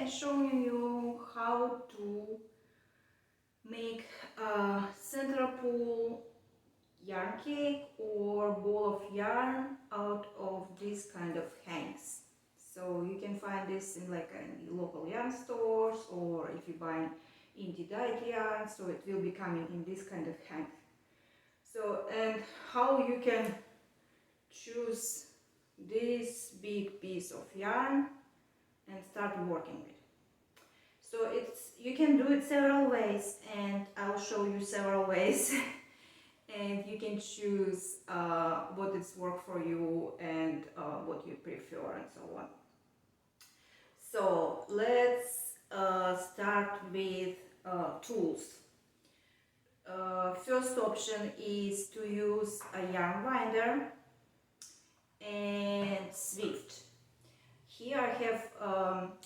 showing you how to make a center pull yarn cake or ball of yarn out of this kind of hanks. So you can find this in like in local yarn stores, or if you buy indie dyed yarn, so it will be coming in this kind of hank. So, and how you can choose this big piece of yarn and start working with it. So you can do it several ways, and I'll show you several ways. And you can choose what is work for you and what you prefer and so on. So let's start with tools. First option is to use a yarn binder and Swift. Here I have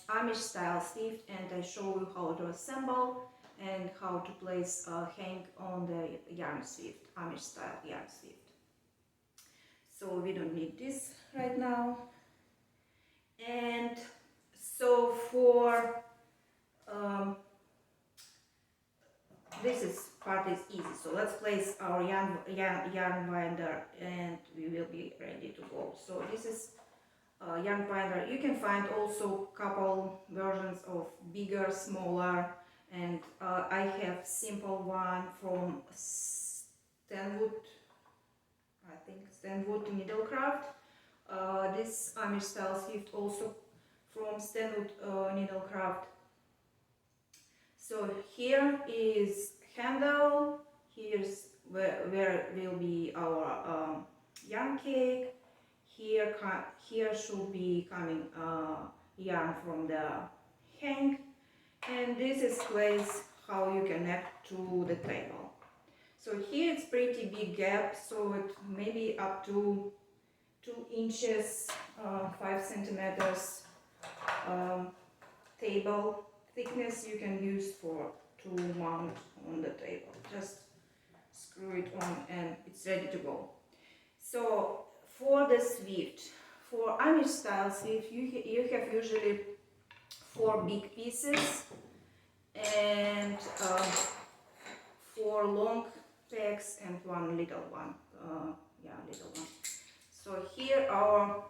Amish style Swift, and I show you how to assemble and how to place a hank on the yarn Swift, Amish style yarn Swift. So we don't need this right now. And so for this part is easy. So let's place our yarn binder and we will be ready to go. So this is yarn binder. You can find also couple versions of bigger, smaller, and I have simple one from Stanwood, I think Stanwood Needlecraft. This Amish style Swift also from Stanwood Needlecraft. So here is handle, here's where will be our yarn cake. Here should be coming yarn from the hank, and this is place how you connect to the table. So here it's pretty big gap, so it may be up to 2 inches, 5 centimeters table thickness you can use to mount on the table. Just screw it on and it's ready to go. So for the Swift, for Amish style Swift, you have usually 4 big pieces and 4 long pegs and 1 little one. Little one. So here are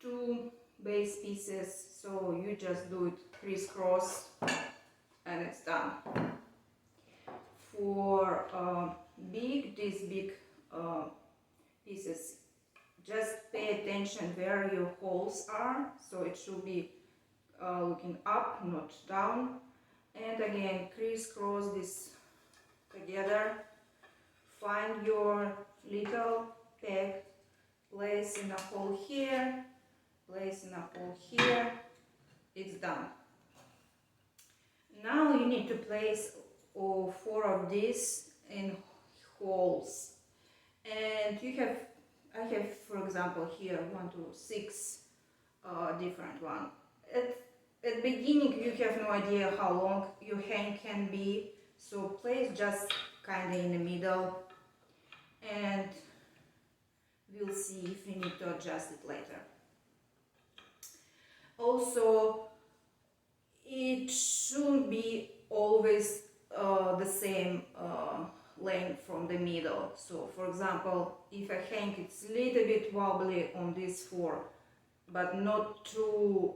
2 base pieces, so you just do it crisscross and it's done. For these big pieces, just pay attention where your holes are, so it should be looking up, not down. And again, crisscross this together. Find your little peg, place in a hole here, place in a hole here. It's done. Now you need to place 4 of these in holes, and I have, for example, here 1, 2, 6 different one. At beginning you have no idea how long your hank can be, so place just kind of in the middle, and we'll see if we need to adjust it later. Also, it shouldn't be always the same length from the middle. So for example, if a hank is a little bit wobbly on this 4, but not too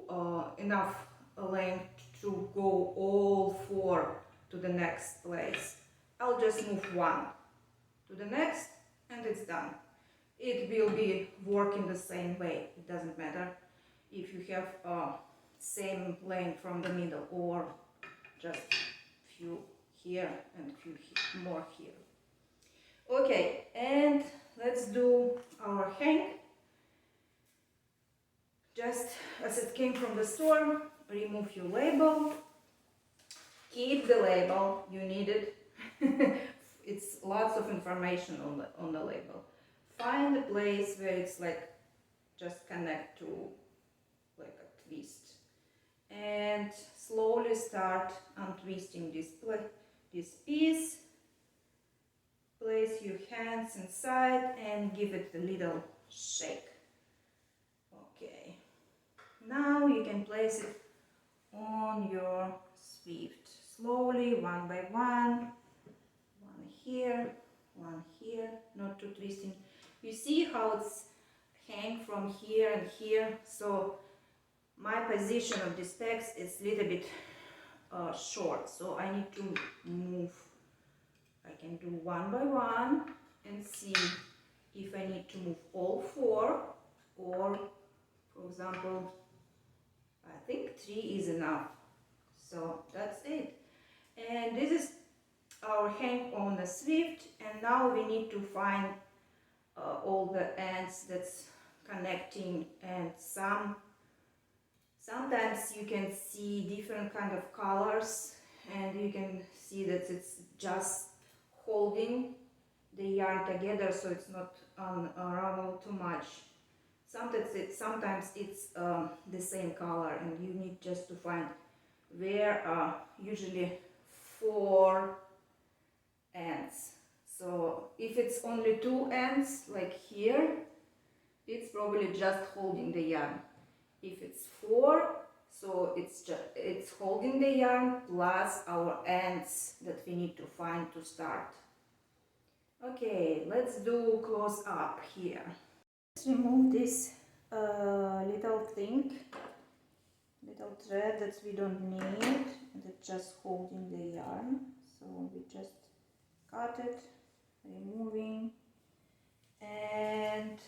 enough length to go all 4 to the next place, I'll just move 1 to the next and it's done. It will be working the same way. It doesn't matter if you have same length from the middle or just few here and few more here. Okay, and let's do our hank. Just as it came from the store, remove your label. Keep the label, you need it. It's lots of information on the label. Find a place where it's like just connect to like a twist, and slowly start untwisting this piece. Place your hands inside and give it a little shake. Okay, now you can place it on your swift, slowly, one by one here, not too twisting. You see how it's hang from here and here, so my position of this text is a little bit short, so I need to move. I can do one by one and see if I need to move all four, or for example, I think 3 is enough. So that's it. And this is our hang on the swift, and now we need to find all the ends that's connecting, and sometimes you can see different kind of colors, and you can see that it's just holding the yarn together, so it's not unravel too much. Sometimes it's the same color, and you need just to find where usually 4 ends. So if it's only 2 ends, like here, it's probably just holding the yarn. If it's 4, so it's holding the yarn plus our ends that we need to find to start. Okay, let's do close up here. Let's remove this little thread that we don't need, that's just holding the yarn. So we just cut it, removing, and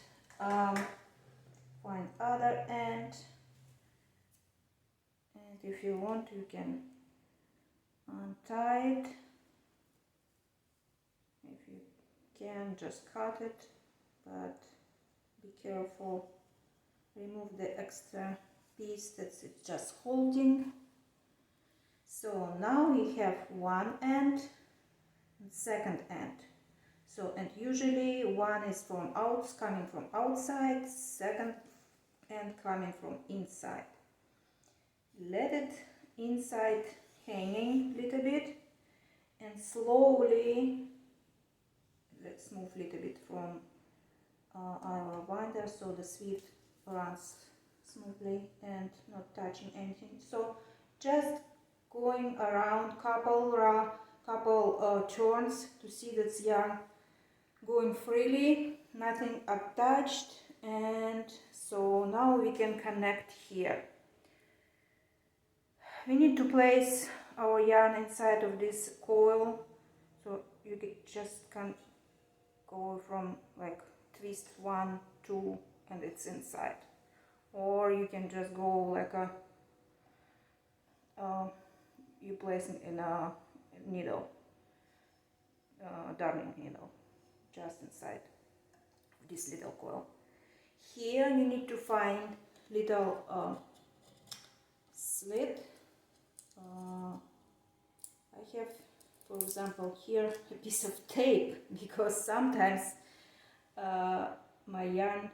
find other end. And if you want, you can untie it. If you can, just cut it, but be careful. Remove the extra piece that's just holding. So now we have one end and second end. So, and usually one is coming from outside, second end coming from inside. Let it inside hanging a little bit, and slowly let's move a little bit from our winder so the swift runs smoothly and not touching anything. So just going around couple turns to see that yarn going freely, nothing attached. And so now we can connect here. We need to place our yarn inside of this coil, so you can go from like twist 1, 2, and it's inside, or you can just go like a you place it in a needle, darning needle, just inside this little coil. Here you need to find little slit. I have, for example, here a piece of tape, because sometimes my yarn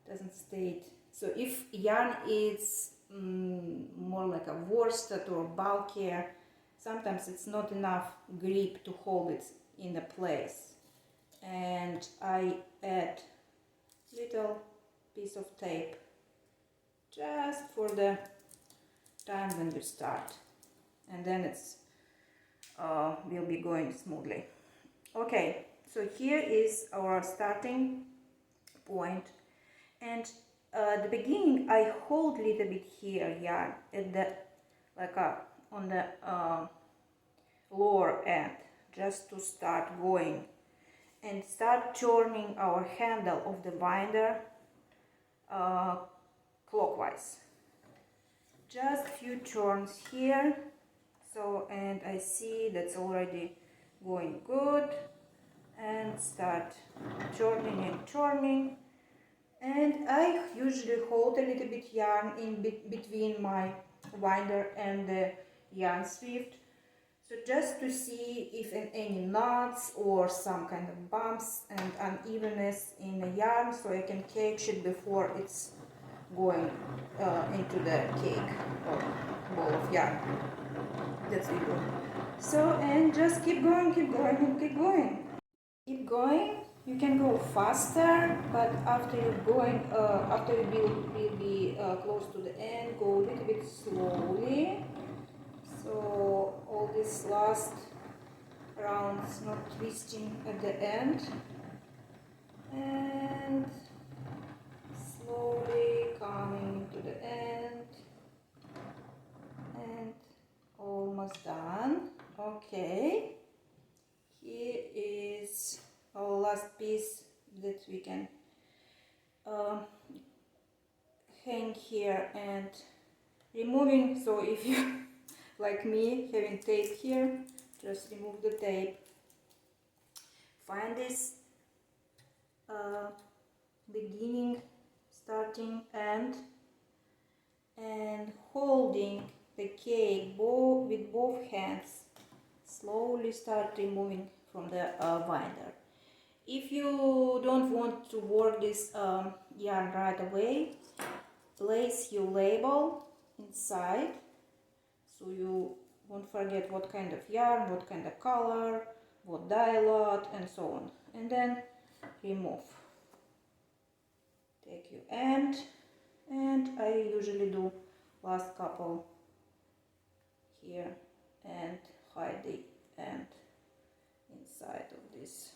doesn't stay. So if yarn is more like a worsted or bulkier, sometimes it's not enough grip to hold it in the place, and I add little piece of tape just for the time when you start, and then it's will be going smoothly. Okay, so here is our starting point, and at the beginning I hold a little bit here yarn at the on the lower end, just to start going and start turning our handle of the winder clockwise. Just few turns here. So, and I see that's already going good, and start turning and turning. And I usually hold a little bit yarn in between my winder and the yarn swift, so just to see if any knots or some kind of bumps and unevenness in the yarn, so I can catch it before it's going into the cake or ball of yarn. That's what we do. So, and just keep going, keep going, and keep going. Keep going You can go faster, but after you're going, after you will be close to the end, go a little bit slowly. So all these last rounds not twisting at the end. And slowly coming to the end. And almost done. Okay. Here is our last piece that we can hang here and removing. So if you like me having tape here, just remove the tape. Find this beginning, starting, end, and holding the cake with both hands. Slowly start removing from the binder. If you don't want to work this yarn right away, place your label inside so you won't forget what kind of yarn, what kind of color, what dye lot, and so on. And then remove. Take your end, and I usually do last couple here and hide the end inside of this.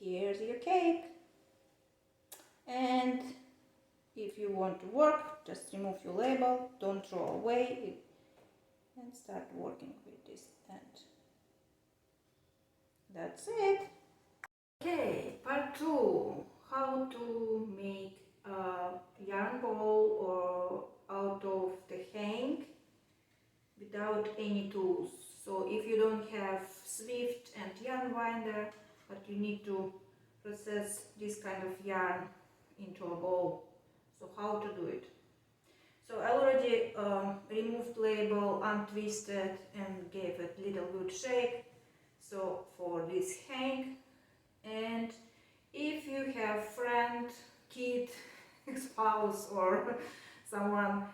Here's your cake. And if you want to work, just remove your label, don't throw away, and start working with this end. That's it. Okay, part 2. How to make a yarn ball or out of the hang without any tools. So if you don't have Swift and yarn winder, but you need to process this kind of yarn into a ball. So how to do it? So I already removed label, untwisted, and gave it little good shake. So for this hang, and if you have friend, kid, spouse, or someone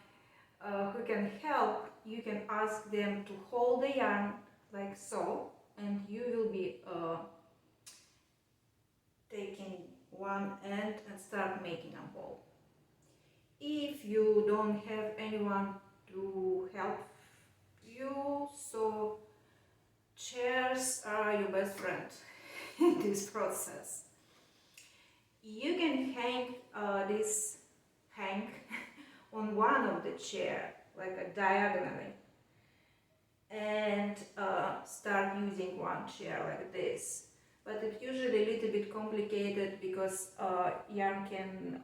who can help, you can ask them to hold the yarn like so, and you will be taking one end and start making a ball. If you don't have anyone to help you, so chairs are your best friend in this process. You can hang this hang on one of the chair, like a diagonally, and start using one chair like this. But it's usually a little bit complicated because yarn can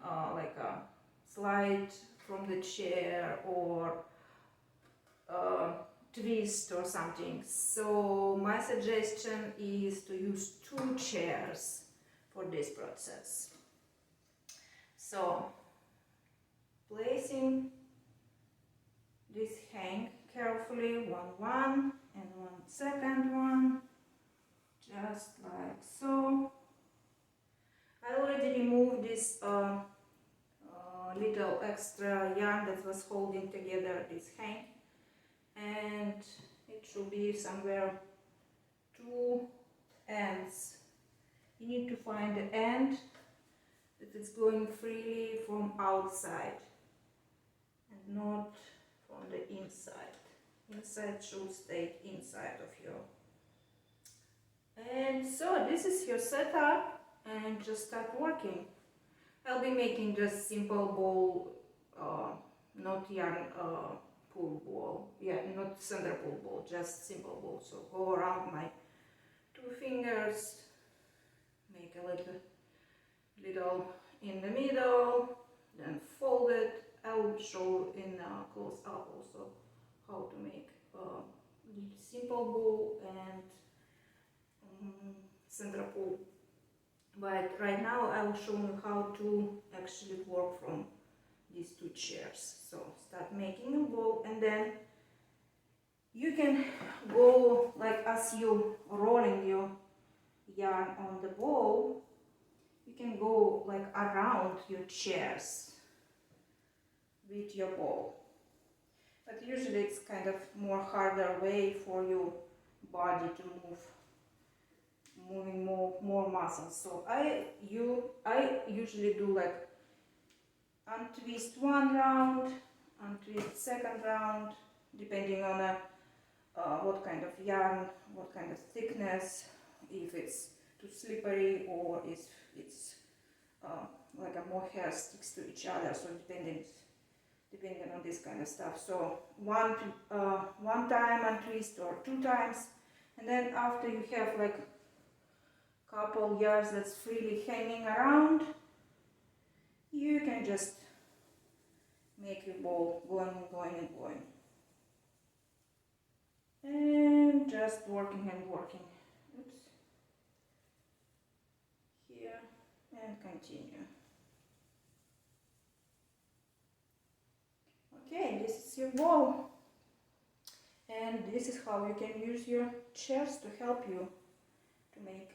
slide from the chair or twist or something. So my suggestion is to use 2 chairs for this process. So placing this hang carefully, one and one second one, just like so. I already removed this little extra yarn that was holding together this hang, and it should be somewhere 2 ends. You need to find the end that is going freely from outside and not from the inside. Inside should stay inside of you. And so this is your setup, and just start working. I'll be making just simple ball, not yarn pull ball, yeah, not center pull ball, just simple ball. So go around my 2 fingers, make a little in the middle, then fold it. I will show in close up also how to make simple ball and center pull. But right now I will show you how to actually work from these 2 chairs. So start making a ball, and then you can go like as you rolling your yarn on the ball, you can go like around your chairs with your ball. But usually it's kind of more harder way for your body to move moving more muscles. So I usually do like untwist one round, untwist second round, depending on what kind of yarn, what kind of thickness, if it's too slippery or if it's like a more hair sticks to each other. So depending on this kind of stuff. So one time untwist or 2 times, and then after you have like couple yards that's freely hanging around, you can just make your ball going and going and going. And just working and working. Oops. Here and continue. Okay, this is your ball. And this is how you can use your chairs to help you to make